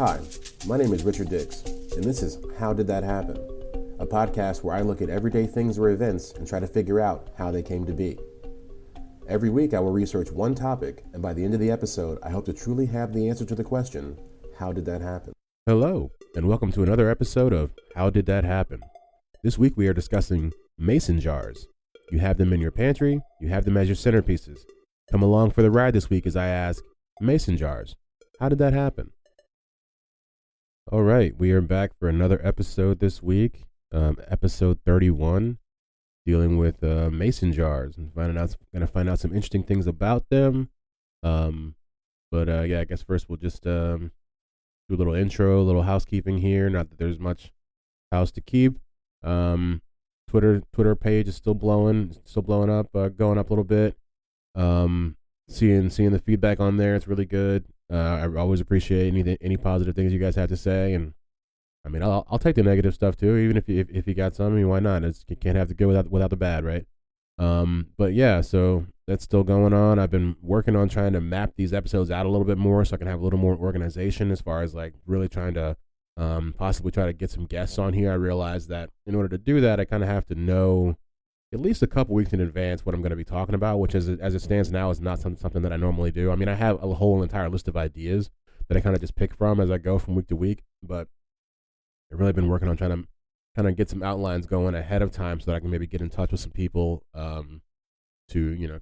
Hi, my name is Richard Dix, and this is How Did That Happen? A podcast where I look at everyday things or events and try to figure out how they came to be. Every week I will research one topic, and by the end of the episode, I hope to truly have the answer to the question, how did that happen? Hello, and welcome to another episode of How Did That Happen? This week we are discussing mason jars. You have them in your pantry, you have them as your centerpieces. Come along for the ride this week as I ask, mason jars, how did that happen? All right, we are back for another episode this week, episode 31, dealing with mason jars and going to find out some interesting things about them. I guess first we'll just do a little intro, a little housekeeping here. Not that there's much house to keep. Twitter page is still blowing up, going up a little bit. Seeing the feedback on there, it's really good. I always appreciate any positive things you guys have to say, and I mean I'll take the negative stuff too, even if you got some. I mean, why not? You can't have the good without the bad, right? But yeah, so that's still going on. I've been working on trying to map these episodes out a little bit more so I can have a little more organization as far as like really trying to possibly try to get some guests on here. I realized that in order to do that, I kind of have to know at least a couple weeks in advance what I'm going to be talking about, which is, as it stands now, is not something that I normally do. I mean, I have a whole entire list of ideas that I kind of just pick from as I go from week to week, but I've really been working on trying to kind of get some outlines going ahead of time so that I can maybe get in touch with some people to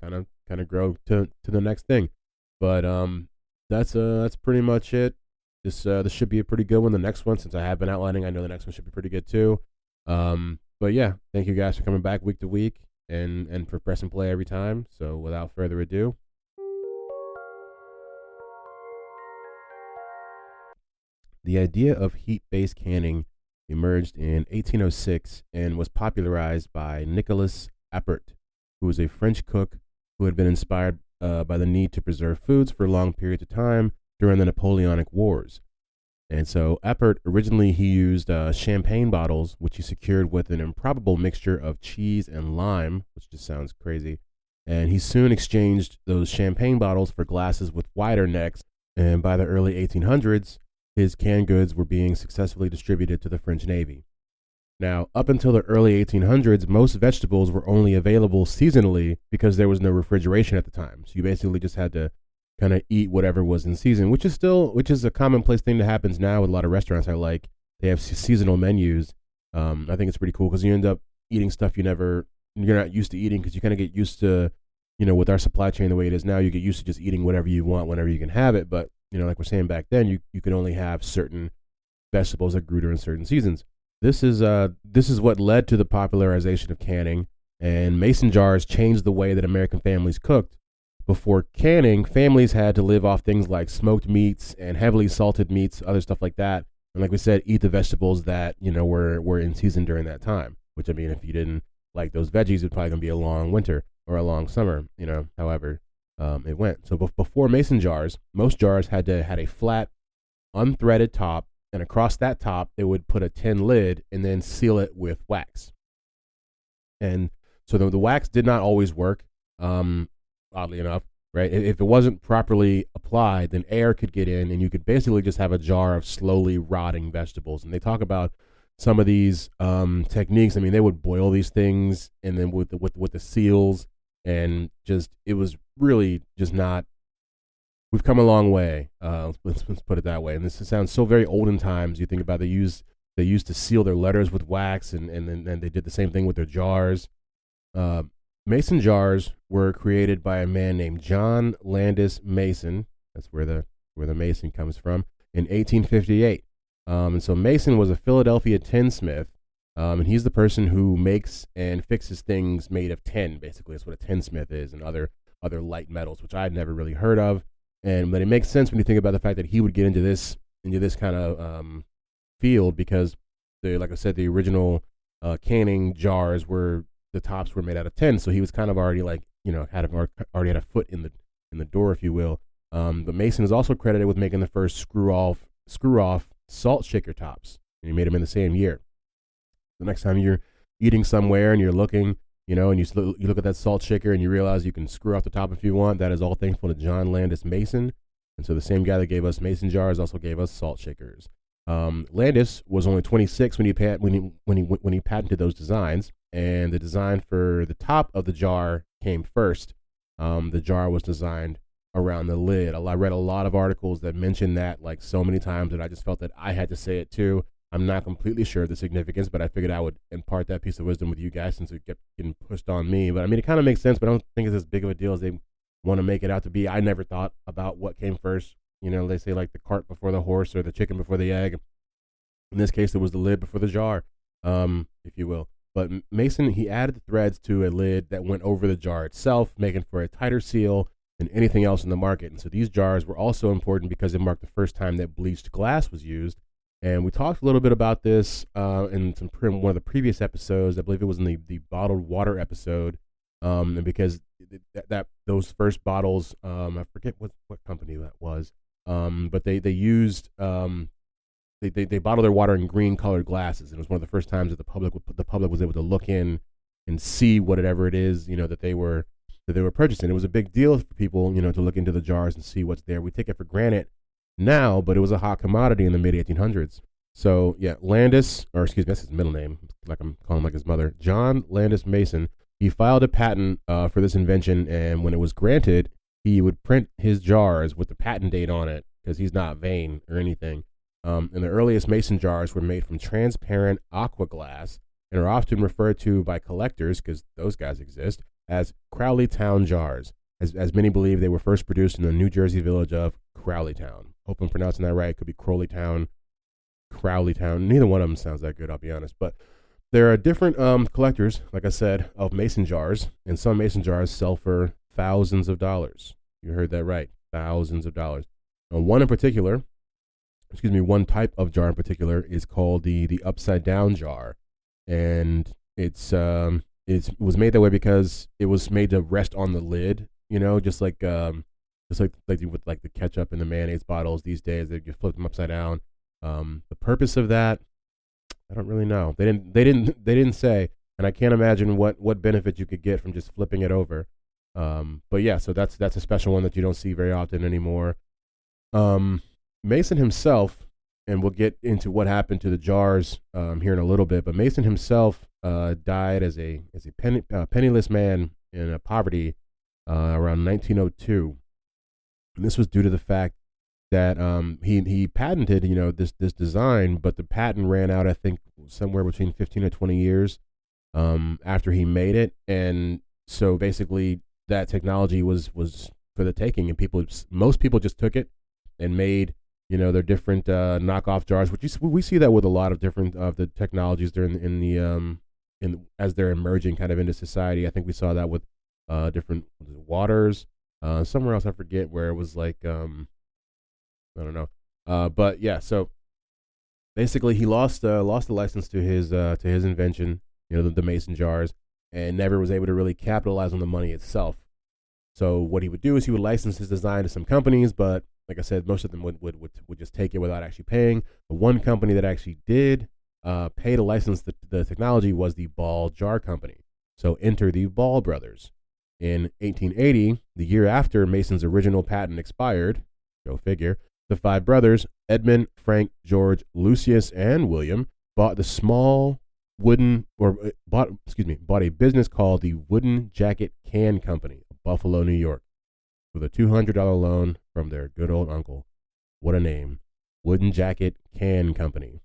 kind of grow to the next thing. But that's pretty much it. This should be a pretty good one. The next one, since I have been outlining, I know the next one should be pretty good too. But yeah, thank you guys for coming back week to week and for pressing play every time. So without further ado, the idea of heat-based canning emerged in 1806 and was popularized by Nicolas Appert, who was a French cook who had been inspired by the need to preserve foods for long periods of time during the Napoleonic Wars. And so Appert, originally he used champagne bottles, which he secured with an improbable mixture of cheese and lime, which just sounds crazy. And he soon exchanged those champagne bottles for glasses with wider necks. And by the early 1800s, his canned goods were being successfully distributed to the French Navy. Now, up until the early 1800s, most vegetables were only available seasonally because there was no refrigeration at the time. So you basically just had to kind of eat whatever was in season, which is a commonplace thing that happens now with a lot of restaurants. They have seasonal menus. I think it's pretty cool because you end up eating stuff you're not used to eating, because you kind of get used to, with our supply chain the way it is now, you get used to just eating whatever you want whenever you can have it. But like we're saying back then, you could only have certain vegetables that grew during certain seasons. This is what led to the popularization of canning, and mason jars changed the way that American families cooked. Before canning, families had to live off things like smoked meats and heavily salted meats, other stuff like that. And like we said, eat the vegetables that, were in season during that time. Which, I mean, if you didn't like those veggies, it's probably going to be a long winter or a long summer, however it went. So before mason jars, most jars had a flat, unthreaded top. And across that top, they would put a tin lid and then seal it with wax. And so the wax did not always work. Oddly enough, right? If it wasn't properly applied, then air could get in, and you could basically just have a jar of slowly rotting vegetables. And they talk about some of these techniques. I mean, they would boil these things, and then with the seals, and just it was really just not. We've come a long way. Let's put it that way. And this sounds so very olden times. You think about they used to seal their letters with wax, and then they did the same thing with their jars. Mason jars were created by a man named John Landis Mason. That's where the Mason comes from, in 1858. And so Mason was a Philadelphia tinsmith, and he's the person who makes and fixes things made of tin. Basically, that's what a tinsmith is, and other light metals, which I'd never really heard of. But it makes sense when you think about the fact that he would get into this kind of field, because like I said, the original canning jars the tops were made out of tin, so he was kind of already already had a foot in the door, if you will. But Mason is also credited with making the first screw off salt shaker tops, and he made them in the same year. The next time you're eating somewhere and you're looking, and you look at that salt shaker and you realize you can screw off the top if you want, that is all thankful to John Landis Mason. And so the same guy that gave us mason jars also gave us salt shakers. Landis was only 26 when he patented those designs, and the design for the top of the jar came first. The jar was designed around the lid. I read a lot of articles that mentioned that like so many times that I just felt that I had to say it too. I'm not completely sure of the significance, but I figured I would impart that piece of wisdom with you guys since it kept getting pushed on me. But I mean, it kind of makes sense, but I don't think it's as big of a deal as they want to make it out to be. I never thought about what came first. You know, they say like the cart before the horse or the chicken before the egg. In this case, it was the lid before the jar, if you will. But Mason, he added the threads to a lid that went over the jar itself, making for a tighter seal than anything else in the market. And so these jars were also important because it marked the first time that bleached glass was used. And we talked a little bit about this in one of the previous episodes. I believe it was in the bottled water episode. And because those first bottles, I forget what company that was, but they used they bottled their water in green colored glasses. And it was one of the first times that the public was able to look in and see whatever it is, you know, that they were purchasing. It was a big deal for people, you know, to look into the jars and see what's there. We take it for granted now, but it was a hot commodity in the mid 1800s. So yeah, Landis, or excuse me, that's his middle name, like I'm calling him like his mother, John Landis Mason. He filed a patent for this invention, and when it was granted, he would print his jars with the patent date on it because he's not vain or anything. And the earliest mason jars were made from transparent aqua glass and are often referred to by collectors, because those guys exist, as Crowleytown jars, as many believe they were first produced in the New Jersey village of Crowleytown. Hope I'm pronouncing that right. It could be Crowleytown, Crowleytown. Neither one of them sounds that good, I'll be honest. But there are different collectors, like I said, of mason jars, and some mason jars sell for thousands of dollars. You heard that right, thousands of dollars. Now, one type of jar in particular is called the upside down jar, and it was made that way because it was made to rest on the lid, you know, just like with like the ketchup and the mayonnaise bottles these days, that you flip them upside down. The purpose of that, I don't really know. They didn't say, and I can't imagine what benefit you could get from just flipping it over. But yeah, so that's a special one that you don't see very often anymore. Mason himself, and we'll get into what happened to the jars here in a little bit, but Mason himself died as a penniless man in poverty around 1902. And this was due to the fact that he patented, you know, this design, but the patent ran out, I think, somewhere between 15 to 20 years after he made it. And so basically that technology was for the taking, and most people just took it and made, you know, their different knockoff jars, which we see that with a lot of different of the technologies during as they're emerging kind of into society. I think we saw that with different waters. Somewhere else I forget where it was like I don't know. But yeah, so basically he lost the license to his invention, you know, the mason jars, and never was able to really capitalize on the money itself. So what he would do is he would license his design to some companies, but like I said, most of them would just take it without actually paying. The one company that actually did pay to license the technology was the Ball Jar Company. So enter the Ball brothers. In 1880, the year after Mason's original patent expired, go figure, the five brothers, Edmund, Frank, George, Lucius, and William, bought bought a business called the Wooden Jacket Can Company of Buffalo, New York, with a $200 loan from their good old uncle. What a name. Wooden Jacket Can Company.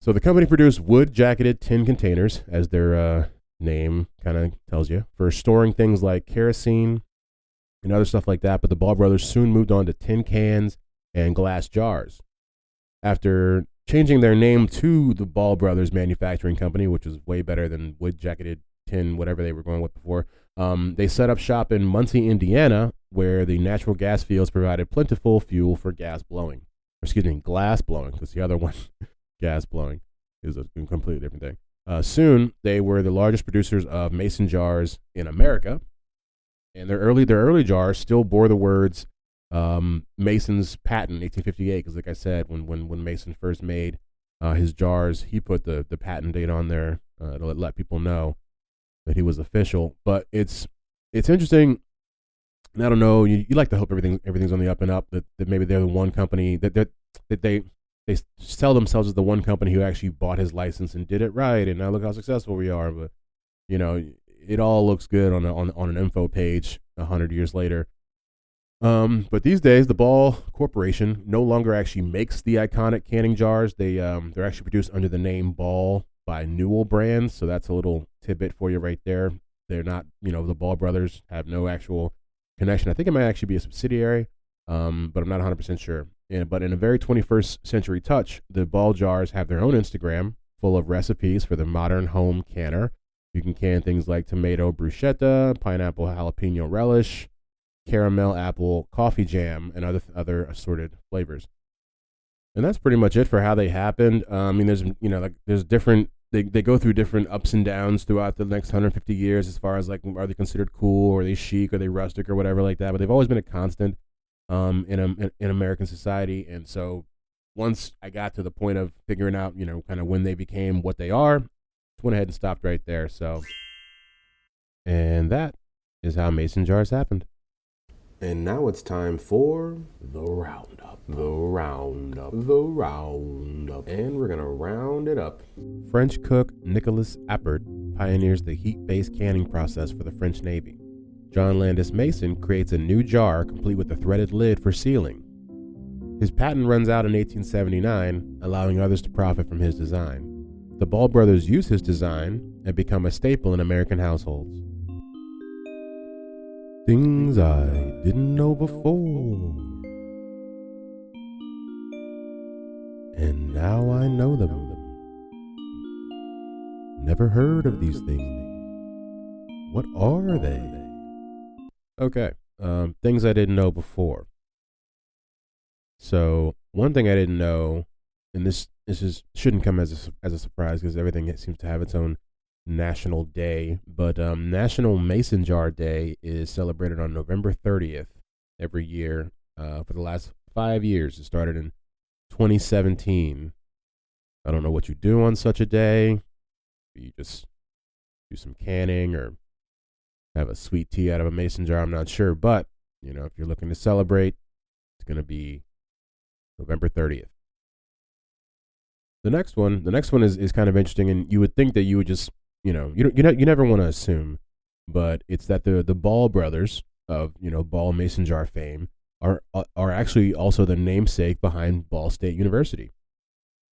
So the company produced wood-jacketed tin containers, as their name kind of tells you, for storing things like kerosene and other stuff like that. But the Ball brothers soon moved on to tin cans and glass jars. After changing their name to the Ball Brothers Manufacturing Company, which was way better than wood-jacketed tin, whatever they were going with before, they set up shop in Muncie, Indiana, where the natural gas fields provided plentiful fuel for glass blowing, because the other one, gas blowing, is a completely different thing. Soon, they were the largest producers of mason jars in America, and their early jars still bore the words Mason's patent, 1858, because like I said, when Mason first made his jars, he put the patent date on there to let people know that he was official. But it's interesting And I don't know, you like to hope everything's on the up and up, that maybe they're the one company that they sell themselves as the one company who actually bought his license and did it right, and now look how successful we are. But it all looks good on an info page 100 years later. But these days, the Ball Corporation no longer actually makes the iconic canning jars. They're actually produced under the name Ball by Newell Brands. So that's a little tidbit for you right there. They're not, the Ball brothers have no actual connection. I think it might actually be a subsidiary, but I'm not 100% sure. But in a very 21st century touch, the Ball jars have their own Instagram full of recipes for the modern home canner. You can can things like tomato bruschetta, pineapple jalapeno relish, caramel apple coffee jam, and other assorted flavors. And that's pretty much it for how they happened. There's different. They go through different ups and downs throughout the next 150 years as far as like, are they considered cool, or are they chic, or are they rustic, or whatever like that. But they've always been a constant in American society. And so once I got to the point of figuring out, kind of when they became what they are, just went ahead and stopped right there. So, and that is how mason jars happened. And now it's time for the roundup. And we're going to round it up. French cook Nicolas Appert pioneers the heat-based canning process for the French Navy. John Landis Mason creates a new jar complete with a threaded lid for sealing. His patent runs out in 1879, allowing others to profit from his design. The Ball brothers use his design and become a staple in American households. Things I didn't know before, and now I know them. Never heard of these things. What are they? Okay, things I didn't know before. So one thing I didn't know, and this shouldn't come as a surprise because everything seems to have its own national day, but National Mason Jar Day is celebrated on November 30th every year for the last 5 years. It started in 2017. I don't know what you do on such a day. You just do some canning or have a sweet tea out of a mason jar. I'm not sure, but if you're looking to celebrate, it's going to be November 30th. The next one is kind of interesting, and you would think that you would just you never want to assume, but it's that the Ball brothers of Ball mason jar fame are actually also the namesake behind Ball State University.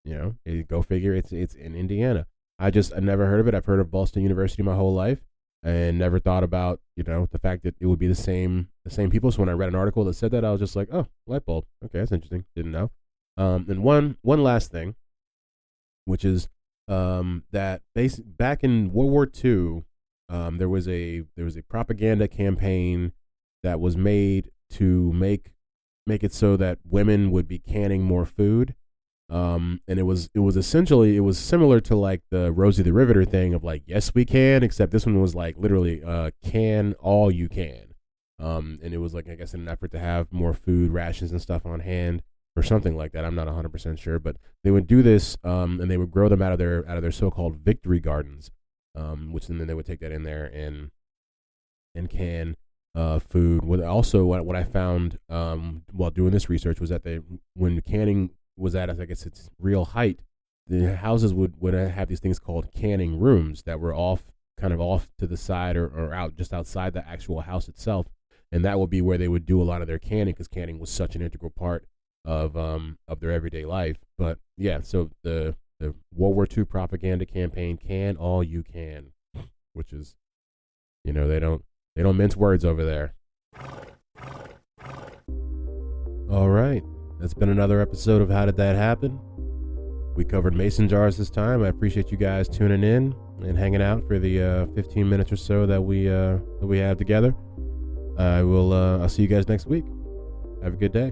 Go figure. It's in Indiana. I never heard of it. I've heard of Ball State University my whole life, and never thought about the fact that it would be the same people. So when I read an article that said that, I was just like, oh, light bulb. Okay, that's interesting. Didn't know. And one last thing, which is that back in World War II, there was a propaganda campaign that was made to make it so that women would be canning more food. And it was similar to like the Rosie the Riveter thing of like, yes, we can, except this one was like literally can all you can. And it was like, I guess, in an effort to have more food rations and stuff on hand, or something like that. I'm not 100% sure, but they would do this, and they would grow them out of their so-called victory gardens, which then they would take that in there and can food. What I found while doing this research was that when canning was at, I guess, its real height, the houses would have these things called canning rooms that were off to the side or out just outside the actual house itself, and that would be where they would do a lot of their canning, because canning was such an integral part of their everyday life. But yeah, so the World War II propaganda campaign, can all you can, which is, they don't mince words over there. All right, that's been another episode of How Did That Happen? We covered mason jars this time. I appreciate you guys tuning in and hanging out for the 15 minutes or so that we have together. I'll see you guys next week. Have a good day.